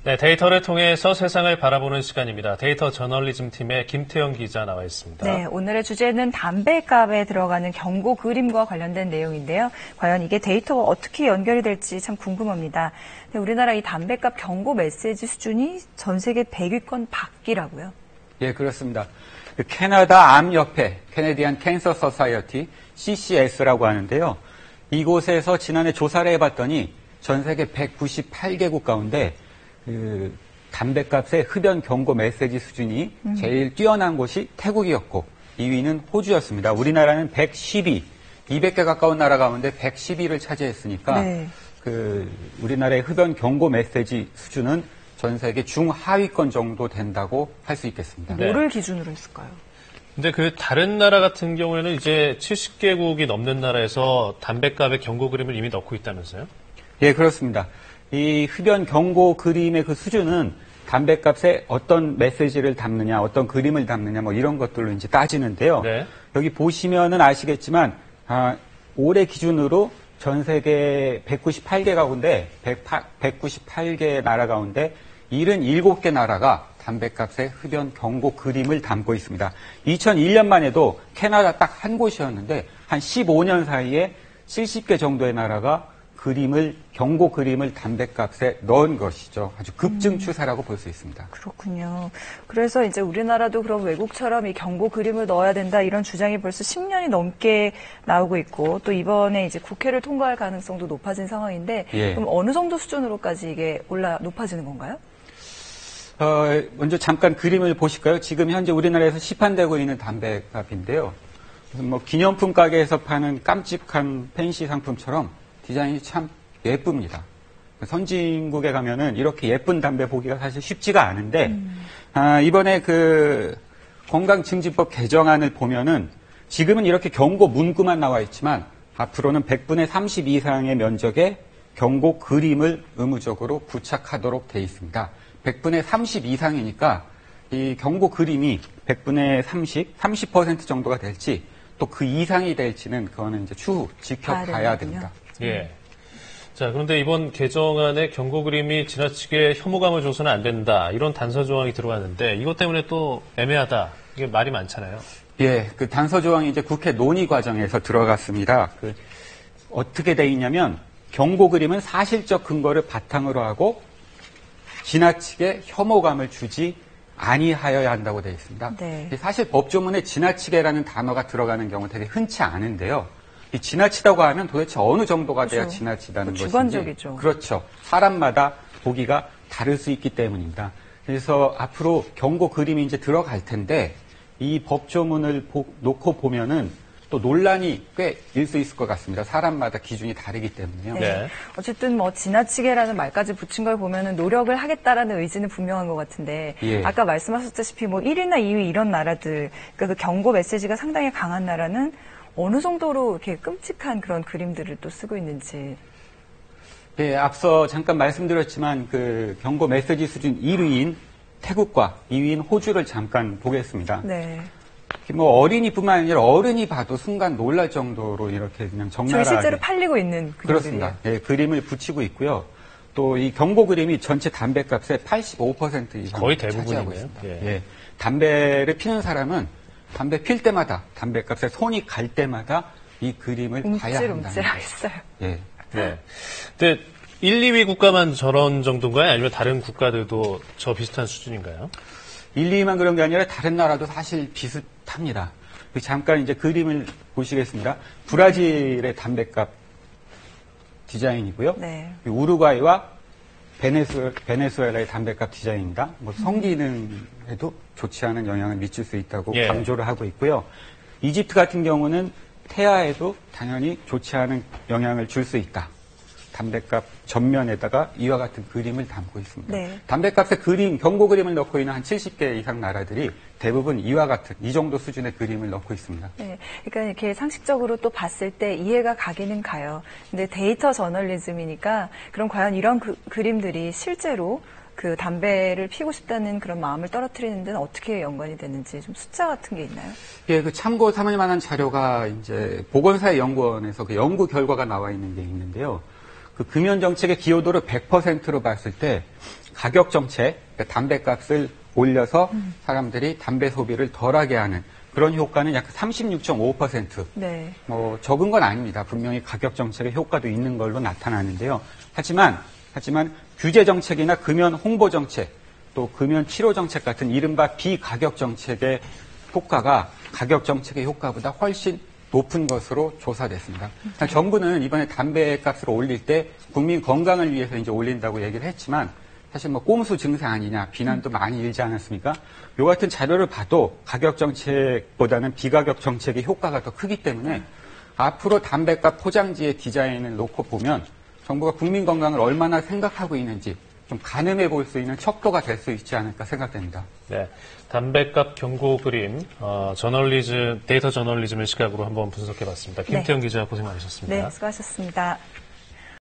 네, 데이터를 통해서 세상을 바라보는 시간입니다. 데이터 저널리즘 팀의 김태영 기자 나와 있습니다. 네, 오늘의 주제는 담배값에 들어가는 경고 그림과 관련된 내용인데요. 과연 이게 데이터와 어떻게 연결이 될지 참 궁금합니다. 네, 우리나라 이 담배값 경고 메시지 수준이 전 세계 100위권 밖이라고요? 예, 그렇습니다. 캐나다 암협회, 캐네디안 캔서 소사이어티, CCS라고 하는데요. 이곳에서 지난해 조사를 해봤더니 전 세계 198개국 가운데 담배값의 흡연 경고 메시지 수준이 제일 뛰어난 곳이 태국이었고 2위는 호주였습니다. 우리나라는 112, 200개 가까운 나라 가운데 112를 차지했으니까 네. 우리나라의 흡연 경고 메시지 수준은 전 세계 중하위권 정도 된다고 할 수 있겠습니다. 뭐를 기준으로 했을까요? 근데 다른 나라 같은 경우에는 이제 70개국이 넘는 나라에서 담배값의 경고 그림을 이미 넣고 있다면서요? 예, 그렇습니다. 이 흡연 경고 그림의 그 수준은 담배값에 어떤 메시지를 담느냐, 어떤 그림을 담느냐, 뭐 이런 것들로 이제 따지는데요. 네. 여기 보시면은 아시겠지만, 올해 기준으로 전 세계 198개 가운데, 198개 나라 가운데 77개 나라가 담배값의 흡연 경고 그림을 담고 있습니다. 2001년만 해도 캐나다 딱 한 곳이었는데, 한 15년 사이에 70개 정도의 나라가 경고 그림을 담배값에 넣은 것이죠. 아주 급증 추세라고 볼 수 있습니다. 그렇군요. 그래서 이제 우리나라도 그럼 외국처럼 이 경고 그림을 넣어야 된다 이런 주장이 벌써 10년이 넘게 나오고 있고 또 이번에 이제 국회를 통과할 가능성도 높아진 상황인데 예. 그럼 어느 정도 수준으로까지 이게 높아지는 건가요? 먼저 잠깐 그림을 보실까요? 지금 현재 우리나라에서 시판되고 있는 담배값인데요. 뭐 기념품 가게에서 파는 깜찍한 팬시 상품처럼 디자인이 참 예쁩니다. 선진국에 가면은 이렇게 예쁜 담배 보기가 사실 쉽지가 않은데, 이번에 건강증진법 개정안을 보면은 지금은 이렇게 경고 문구만 나와 있지만 앞으로는 100분의 30 이상의 면적에 경고 그림을 의무적으로 부착하도록 돼 있습니다. 100분의 30 이상이니까 이 경고 그림이 100분의 30% 정도가 될지 또 그 이상이 될지는 그거는 이제 추후 지켜봐야 됩니다. 예. 자, 그런데 이번 개정안에 경고 그림이 지나치게 혐오감을 줘서는 안 된다. 이런 단서 조항이 들어갔는데 이것 때문에 또 애매하다. 이게 말이 많잖아요. 예, 그 단서 조항이 이제 국회 논의 과정에서 들어갔습니다. 어떻게 돼 있냐면 경고 그림은 사실적 근거를 바탕으로 하고 지나치게 혐오감을 주지 아니하여야 한다고 되어 있습니다. 네. 사실 법조문에 지나치게라는 단어가 들어가는 경우 되게 흔치 않은데요. 이 지나치다고 하면 도대체 어느 정도가 돼야 그렇죠. 지나치다는 것인지. 주관적이죠. 그렇죠. 사람마다 보기가 다를 수 있기 때문입니다. 그래서 앞으로 경고 그림이 이제 들어갈 텐데 이 법조문을 놓고 보면은 또 논란이 꽤 일 수 있을 것 같습니다. 사람마다 기준이 다르기 때문에요. 네. 어쨌든 지나치게라는 말까지 붙인 걸 보면은 노력을 하겠다라는 의지는 분명한 것 같은데 예. 아까 말씀하셨다시피 1위나 2위 이런 나라들 그러니까 그 경고 메시지가 상당히 강한 나라는 어느 정도로 이렇게 끔찍한 그런 그림들을 또 쓰고 있는지. 예, 앞서 잠깐 말씀드렸지만 경고 메시지 수준 1위인 태국과 2위인 호주를 잠깐 보겠습니다. 네. 어린이뿐만 아니라 어른이 봐도 순간 놀랄 정도로 이렇게 그냥 적나라하게. 저희 실제로 팔리고 있는 그림들이에요. 그렇습니다. 예, 그림을 붙이고 있고요. 또 이 경고 그림이 전체 담배값의 85% 이상 거의 차지하고 대부분이네요. 있습니다. 예. 예, 담배를 피는 사람은 담배 필 때마다 담배값에 손이 갈 때마다 이 그림을 봐야 한다는 거죠. 움찔움찔하겠어요. 예. 네. 근데 1, 2위 국가만 저런 정도인가요? 아니면 다른 국가들도 저 비슷한 수준인가요? 1, 2위만 그런 게 아니라 다른 나라도 사실 비슷합니다. 잠깐 이제 그림을 보시겠습니다. 브라질의 담배값 디자인이고요. 네. 우루과이와 베네수엘라의 담배값 디자인입니다. 성기능에도 좋지 않은 영향을 미칠 수 있다고 예. 강조를 하고 있고요. 이집트 같은 경우는 태아에도 당연히 좋지 않은 영향을 줄 수 있다. 담배값 전면에다가 이와 같은 그림을 담고 있습니다. 네. 담배값에 경고 그림을 넣고 있는 한 70개 이상 나라들이 대부분 이와 같은 이 정도 수준의 그림을 넣고 있습니다. 네, 그러니까 이렇게 상식적으로 또 봤을 때 이해가 가기는 가요. 근데 데이터 저널리즘이니까 그럼 과연 이런 그림들이 실제로 그 담배를 피우고 싶다는 그런 마음을 떨어뜨리는 데는 어떻게 연관이 되는지 좀 숫자 같은 게 있나요? 예, 참고 삼을 만한 자료가 이제 보건사회 연구원에서 그 연구 결과가 나와 있는 게 있는데요. 그 금연 정책의 기여도를 100%로 봤을 때 가격 정책, 그러니까 담배값을 올려서 사람들이 담배 소비를 덜하게 하는 그런 효과는 약 36.5%. 네. 적은 건 아닙니다. 분명히 가격 정책의 효과도 있는 걸로 나타나는데요. 하지만 규제 정책이나 금연 홍보 정책, 또 금연 치료 정책 같은 이른바 비가격 정책의 효과가 가격 정책의 효과보다 훨씬 높은 것으로 조사됐습니다. 정부는 이번에 담배값을 올릴 때 국민 건강을 위해서 이제 올린다고 얘기를 했지만 사실 꼼수 증세 아니냐 비난도 많이 일지 않았습니까? 요 같은 자료를 봐도 가격 정책보다는 비가격 정책의 효과가 더 크기 때문에 앞으로 담배값 포장지의 디자인을 놓고 보면 정부가 국민 건강을 얼마나 생각하고 있는지 좀 가늠해 볼 수 있는 척도가 될 수 있지 않을까 생각됩니다. 네, 담배값 경고 그림, 데이터 저널리즘의 시각으로 한번 분석해봤습니다. 김태형 기자 고생 많으셨습니다. 네, 수고하셨습니다.